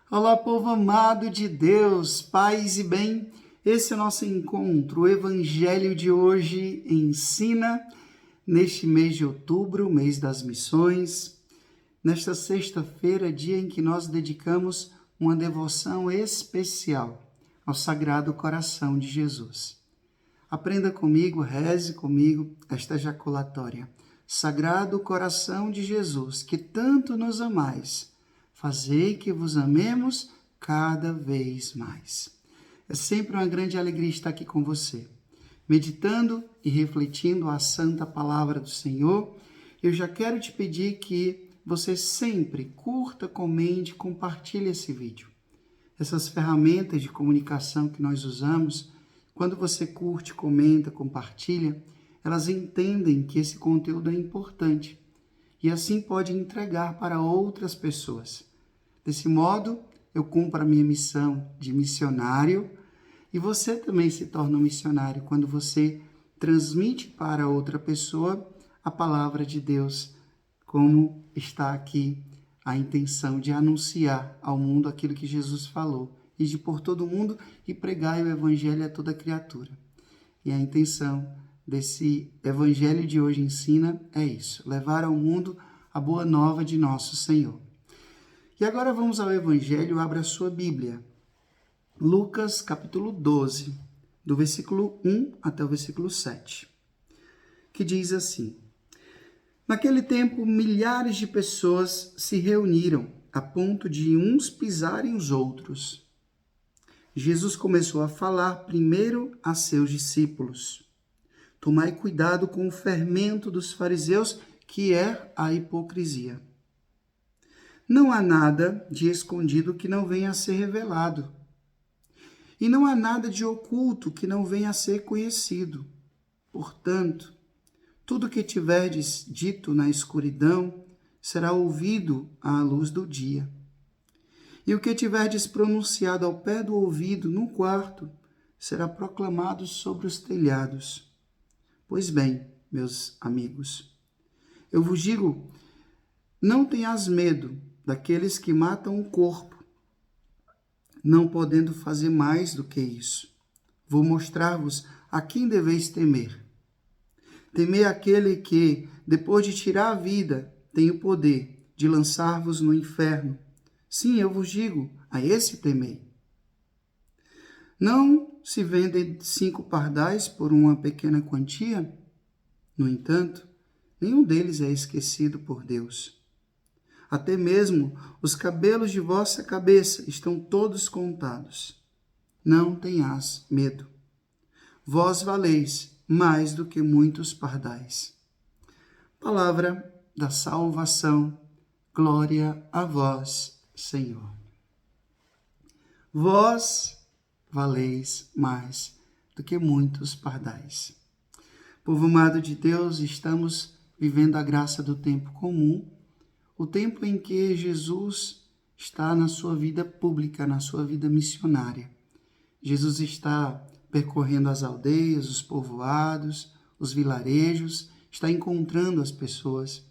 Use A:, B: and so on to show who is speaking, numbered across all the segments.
A: Olá, povo amado de Deus, paz e bem. Esse é o nosso encontro. O Evangelho de hoje ensina, neste mês de outubro, mês das missões, nesta sexta-feira, dia em que nós dedicamos uma devoção especial ao Sagrado Coração de Jesus. Aprenda comigo, reze comigo esta ejaculatória. Sagrado Coração de Jesus, que tanto nos amais, fazei que vos amemos cada vez mais. É sempre uma grande alegria estar aqui com você, meditando e refletindo a santa palavra do Senhor. Eu já quero te pedir que você sempre curta, comente, compartilhe esse vídeo. Essas ferramentas de comunicação que nós usamos, quando você curte, comenta, compartilha, elas entendem que esse conteúdo é importante e assim pode entregar para outras pessoas. Desse modo, eu cumpro a minha missão de missionário e você também se torna um missionário quando você transmite para outra pessoa a palavra de Deus, como está aqui a intenção de anunciar ao mundo aquilo que Jesus falou e de por todo o mundo e pregar o evangelho a toda criatura. E a intenção desse evangelho de hoje ensina é isso, levar ao mundo a boa nova de nosso Senhor. E agora vamos ao Evangelho, abra a sua Bíblia. Lucas, capítulo 12, do versículo 1 até o versículo 7, que diz assim: Naquele tempo, milhares de pessoas se reuniram, a ponto de uns pisarem os outros. Jesus começou a falar primeiro a seus discípulos. Tomai cuidado com o fermento dos fariseus, que é a hipocrisia. Não há nada de escondido que não venha a ser revelado. E não há nada de oculto que não venha a ser conhecido. Portanto, tudo que tiverdes dito na escuridão será ouvido à luz do dia. E o que tiverdes pronunciado ao pé do ouvido no quarto será proclamado sobre os telhados. Pois bem, meus amigos, eu vos digo, não tenhas medo daqueles que matam o corpo, não podendo fazer mais do que isso. Vou mostrar-vos a quem deveis temer. Temei aquele que, depois de tirar a vida, tem o poder de lançar-vos no inferno. Sim, eu vos digo, a esse temei. Não se vendem 5 pardais por uma pequena quantia? No entanto, nenhum deles é esquecido por Deus. Até mesmo os cabelos de vossa cabeça estão todos contados. Não tenhas medo. Vós valeis mais do que muitos pardais. Palavra da salvação. Glória a vós, Senhor. Vós valeis mais do que muitos pardais. Povo amado de Deus, estamos vivendo a graça do tempo comum, o tempo em que Jesus está na sua vida pública, na sua vida missionária. Jesus está percorrendo as aldeias, os povoados, os vilarejos, está encontrando as pessoas,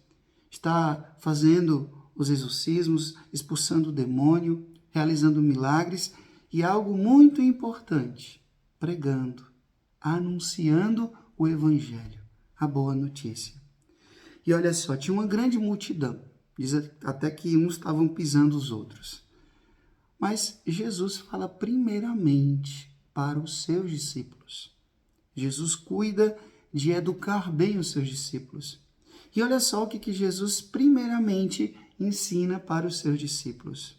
A: está fazendo os exorcismos, expulsando o demônio, realizando milagres e algo muito importante, pregando, anunciando o Evangelho, a boa notícia. E olha só, tinha uma grande multidão. Diz até que uns estavam pisando os outros. Mas Jesus fala primeiramente para os seus discípulos. Jesus cuida de educar bem os seus discípulos. E olha só o que Jesus primeiramente ensina para os seus discípulos.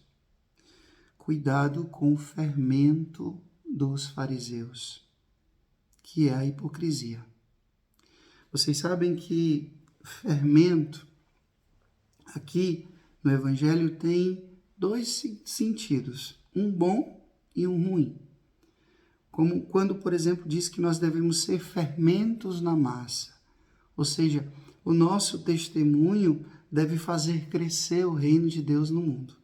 A: Cuidado com o fermento dos fariseus, que é a hipocrisia. Vocês sabem que fermento aqui no Evangelho tem 2 sentidos, um bom e um ruim. Como quando, por exemplo, diz que nós devemos ser fermentos na massa, ou seja, o nosso testemunho deve fazer crescer o reino de Deus no mundo.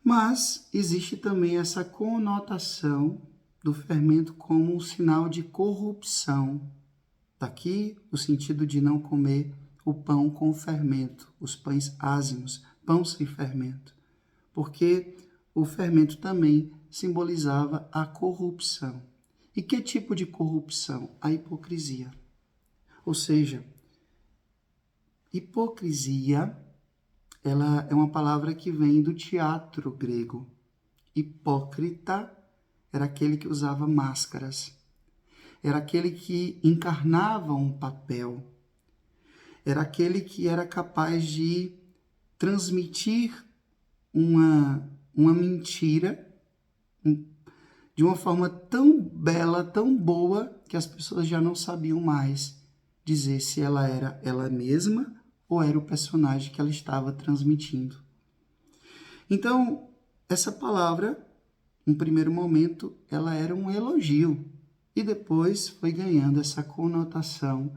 A: Mas existe também essa conotação do fermento como um sinal de corrupção. Daqui o sentido de não comer o pão com fermento, os pães ázimos, pão sem fermento. porque o fermento também simbolizava a corrupção. E que tipo de corrupção? A hipocrisia. Ou seja, hipocrisia, ela é uma palavra que vem do teatro grego. Hipócrita era aquele que usava máscaras. Era aquele que encarnava um papel. Era aquele que era capaz de transmitir uma mentira de uma forma tão bela, tão boa, que as pessoas já não sabiam mais dizer se ela era ela mesma ou era o personagem que ela estava transmitindo. Então, essa palavra, em primeiro momento, ela era um elogio e depois foi ganhando essa conotação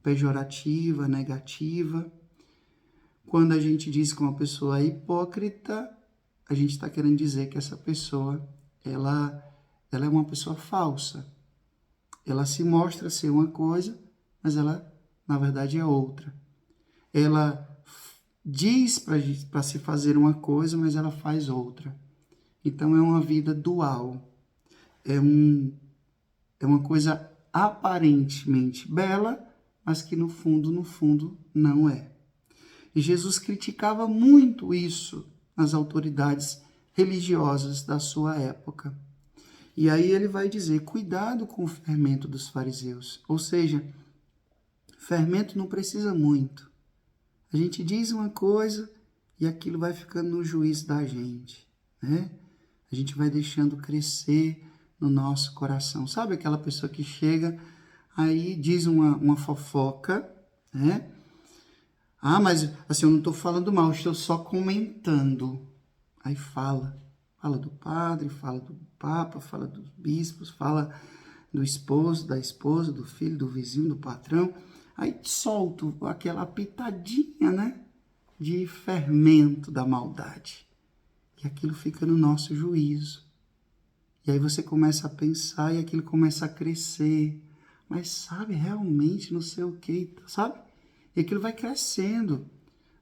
A: pejorativa, negativa. Quando a gente diz que uma pessoa é hipócrita, a gente está querendo dizer que essa pessoa, ela é uma pessoa falsa. Ela se mostra ser uma coisa, mas ela, na verdade, é outra. Ela diz para se fazer uma coisa, mas ela faz outra. Então, é uma vida dual. É uma coisa aparentemente bela, mas que no fundo, não é. E Jesus criticava muito isso nas autoridades religiosas da sua época. E aí ele vai dizer, cuidado com o fermento dos fariseus. Ou seja, fermento não precisa muito. A gente diz uma coisa e aquilo vai ficando no juízo da gente, né? A gente vai deixando crescer no nosso coração. Sabe aquela pessoa que chega, aí diz uma fofoca, né? Ah, mas assim, eu não estou falando mal, estou só comentando. Aí fala do padre, fala do papa, fala dos bispos, fala do esposo, da esposa, do filho, do vizinho, do patrão. Aí solto aquela pitadinha, né, de fermento da maldade. E aquilo fica no nosso juízo. E aí você começa a pensar e aquilo começa a crescer. Mas sabe, realmente não sei o que, sabe? E aquilo vai crescendo.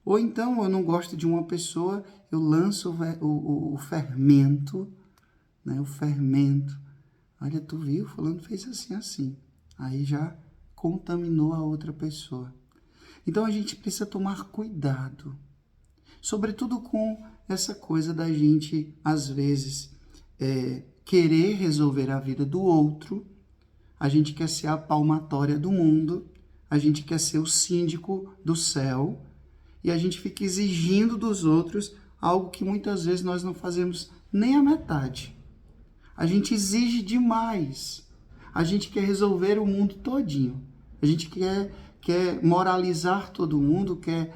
A: Ou então, eu não gosto de uma pessoa, eu lanço o fermento, né? O fermento. Olha, tu viu? Fulano fez assim. Aí já contaminou a outra pessoa. Então, a gente precisa tomar cuidado. Sobretudo com essa coisa da gente, às vezes, querer resolver a vida do outro. A gente quer ser a palmatória do mundo. A gente quer ser o síndico do céu. E a gente fica exigindo dos outros algo que muitas vezes nós não fazemos nem a metade. A gente exige demais. A gente quer resolver o mundo todinho. A gente quer moralizar todo mundo, quer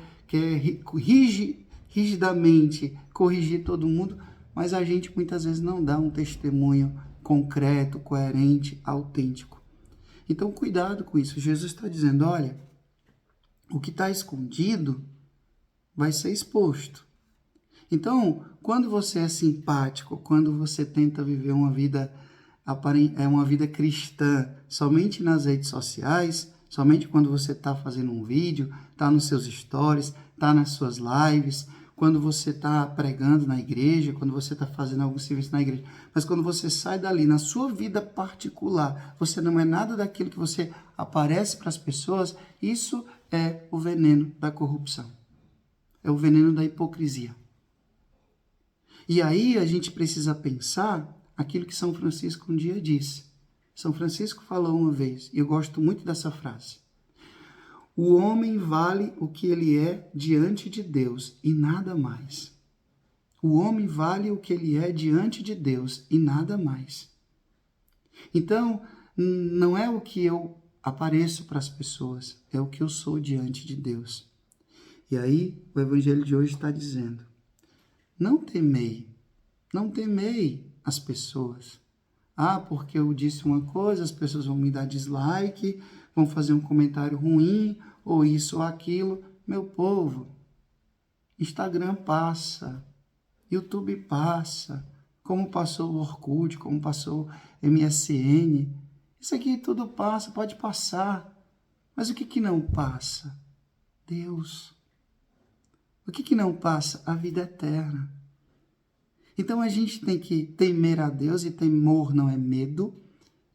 A: rigidamente corrigir todo mundo, mas a gente muitas vezes não dá um testemunho concreto, coerente, autêntico. Então, cuidado com isso. Jesus está dizendo, olha, o que está escondido vai ser exposto. Então, quando você é simpático, quando você tenta viver uma vida cristã somente nas redes sociais, somente quando você está fazendo um vídeo, está nos seus stories, está nas suas lives, quando você está pregando na igreja, quando você está fazendo algum serviço na igreja, mas quando você sai dali, na sua vida particular, você não é nada daquilo que você aparece para as pessoas, isso é o veneno da corrupção. É o veneno da hipocrisia. E aí a gente precisa pensar aquilo que São Francisco um dia disse. São Francisco falou uma vez, e eu gosto muito dessa frase. O homem vale o que ele é diante de Deus e nada mais. O homem vale o que ele é diante de Deus e nada mais. Então, não é o que eu apareço para as pessoas, é o que eu sou diante de Deus. E aí, o Evangelho de hoje está dizendo, não temei as pessoas. Ah, porque eu disse uma coisa, as pessoas vão me dar dislike, vão fazer um comentário ruim, ou isso ou aquilo. Meu povo, Instagram passa, YouTube passa, como passou o Orkut, como passou o MSN. Isso aqui tudo passa, pode passar. Mas o que não passa? Deus. O que não passa? A vida eterna. Então a gente tem que temer a Deus, e temor não é medo,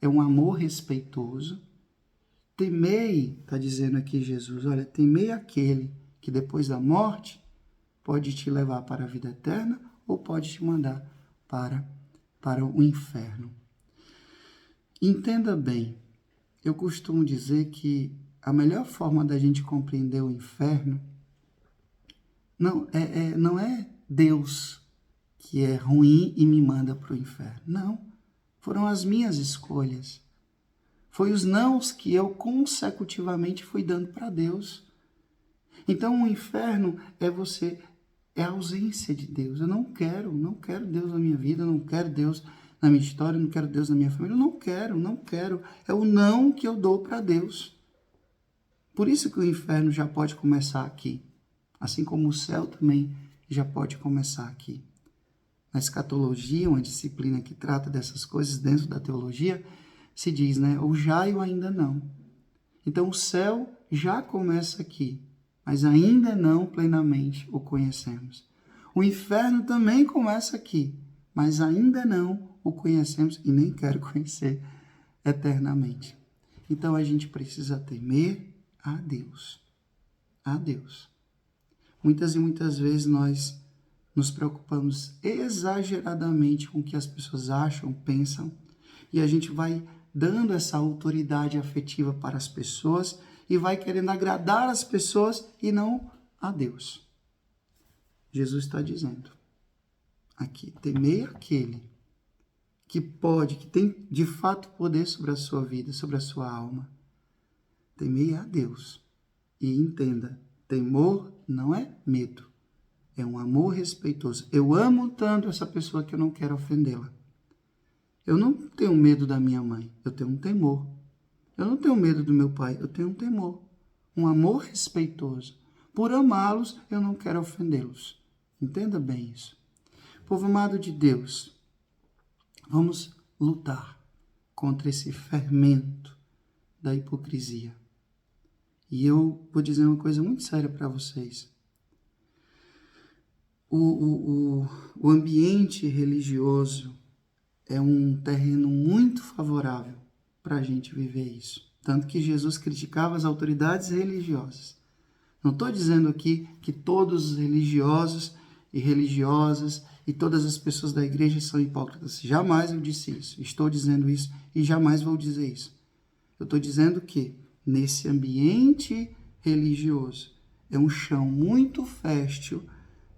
A: é um amor respeitoso. Temei, está dizendo aqui Jesus, olha, temei aquele que depois da morte pode te levar para a vida eterna ou pode te mandar para o inferno. Entenda bem, eu costumo dizer que a melhor forma da gente compreender o inferno não é Deus que é ruim e me manda para o inferno. Não, foram as minhas escolhas. Foi os nãos que eu consecutivamente fui dando para Deus. Então o inferno é a ausência de Deus. Eu não quero Deus na minha vida, eu não quero Deus na minha história, eu não quero Deus na minha família, eu não quero. É o não que eu dou para Deus. Por isso que o inferno já pode começar aqui, assim como o céu também já pode começar aqui. Na escatologia, uma disciplina que trata dessas coisas dentro da teologia, se diz, né, o já e o ainda não. Então o céu já começa aqui, mas ainda não plenamente o conhecemos. O inferno também começa aqui, mas ainda não o conhecemos e nem quero conhecer eternamente. Então a gente precisa temer a Deus. A Deus. Muitas e muitas vezes nós nos preocupamos exageradamente com o que as pessoas acham, pensam, e a gente vai dando essa autoridade afetiva para as pessoas e vai querendo agradar as pessoas e não a Deus. Jesus está dizendo aqui, temei aquele que tem de fato poder sobre a sua vida, sobre a sua alma. Temei a Deus. E entenda, temor não é medo, é um amor respeitoso. Eu amo tanto essa pessoa que eu não quero ofendê-la. Eu não tenho medo da minha mãe, eu tenho um temor. Eu não tenho medo do meu pai, eu tenho um temor. Um amor respeitoso. Por amá-los, eu não quero ofendê-los. Entenda bem isso. Povo amado de Deus, vamos lutar contra esse fermento da hipocrisia. E eu vou dizer uma coisa muito séria para vocês. O ambiente religioso é um terreno muito favorável para a gente viver isso. Tanto que Jesus criticava as autoridades religiosas. Não estou dizendo aqui que todos os religiosos e religiosas e todas as pessoas da igreja são hipócritas. Jamais eu disse isso. Estou dizendo isso e jamais vou dizer isso. Eu estou dizendo que nesse ambiente religioso é um chão muito fértil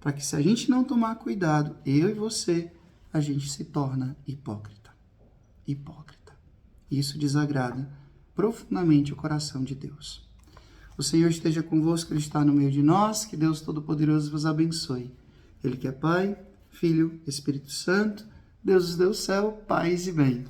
A: para que, se a gente não tomar cuidado, eu e você, a gente se torna hipócrita. Hipócrita. Isso desagrada profundamente o coração de Deus. O Senhor esteja convosco, Ele está no meio de nós, que Deus Todo-Poderoso vos abençoe. Ele que é Pai, Filho, Espírito Santo, Deus do céu, paz e bem.